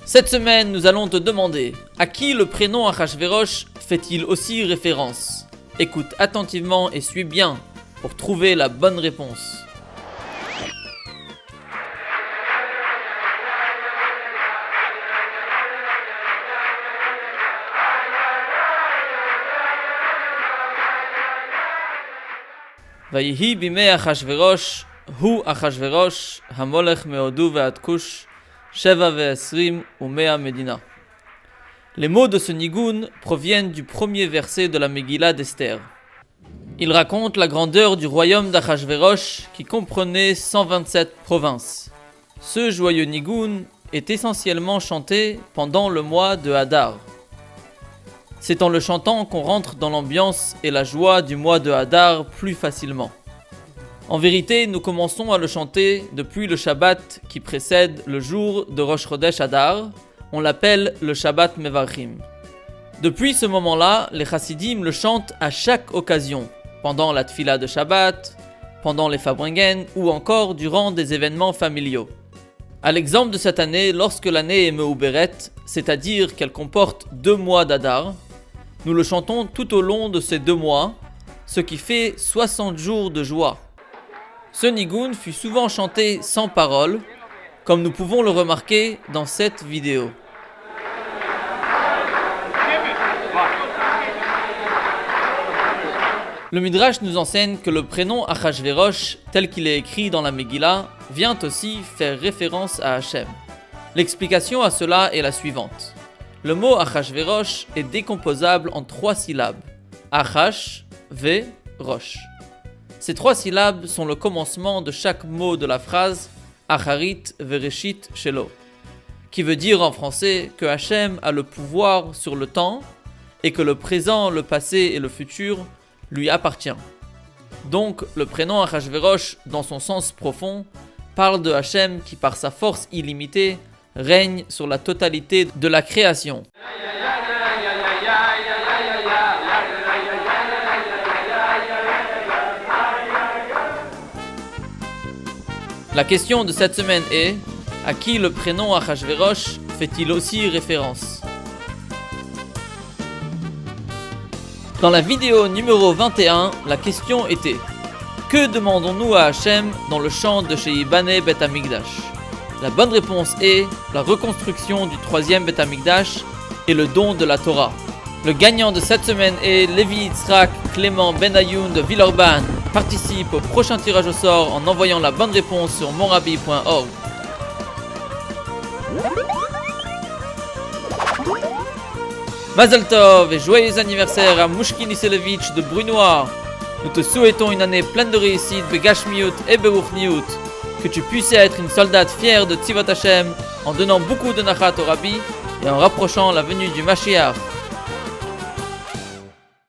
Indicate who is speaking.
Speaker 1: Cette semaine, nous allons te demander à qui le prénom Achashverosh fait-il aussi référence? Écoute attentivement et suis bien pour trouver la bonne réponse. Vayihi bimei Achashverosh, hu Achashverosh, hamolech meodu ve'ad Kush, Sheva ve'esrim u'mea medina. Les mots de ce nigun proviennent du premier verset de la Megillah d'Esther. Il raconte la grandeur du royaume d'Achashverosh qui comprenait 127 provinces. Ce joyeux nigun est essentiellement chanté pendant le mois de Hadar. C'est en le chantant qu'on rentre dans l'ambiance et la joie du mois de Hadar plus facilement. En vérité, nous commençons à le chanter depuis le Shabbat qui précède le jour de Rosh Chodesh Hadar. On l'appelle le Shabbat Mevarchim. Depuis ce moment-là, les Chassidim le chantent à chaque occasion, pendant la Tfila de Shabbat, pendant les Farbrengen ou encore durant des événements familiaux. À l'exemple de cette année, lorsque l'année est Mehouberet, c'est-à-dire qu'elle comporte 2 mois d'Hadar, nous le chantons tout au long de ces 2 mois, ce qui fait 60 jours de joie. Ce nigun fut souvent chanté sans paroles, comme nous pouvons le remarquer dans cette vidéo. Le Midrash nous enseigne que le prénom Achashverosh, tel qu'il est écrit dans la Megillah, vient aussi faire référence à Hachem. L'explication à cela est la suivante. Le mot Achashverosh est décomposable en 3 syllabes. Achash, Ve, Rosh. Ces 3 syllabes sont le commencement de chaque mot de la phrase Acharit Vereshit Shelo, qui veut dire en français que Hachem a le pouvoir sur le temps et que le présent, le passé et le futur lui appartient. Donc le prénom Achashverosh, dans son sens profond, parle de Hachem qui par sa force illimitée règne sur la totalité de la création. La question de cette semaine est: à qui le prénom Achashverosh fait-il aussi référence? Dans la vidéo numéro 21, la question était: que demandons-nous à Hachem dans le chant de Sheyibane Bet Hamikdash? La bonne réponse est la reconstruction du 3e Bet Hamikdash et le don de la Torah. Le gagnant de cette semaine est Lévi Yitzhak Clément Benayoun de Villeurbanne. Participe au prochain tirage au sort en envoyant la bonne réponse sur monrabi.org. Mazel Tov et joyeux anniversaire à Mouchkin Iselevitch de Brunoir. Nous te souhaitons une année pleine de réussite, begashmiut et beruchniut. Que tu puisses être une soldate fière de Tzivot Hashem en donnant beaucoup de nachat au Rabbi et en rapprochant la venue du Mashiach.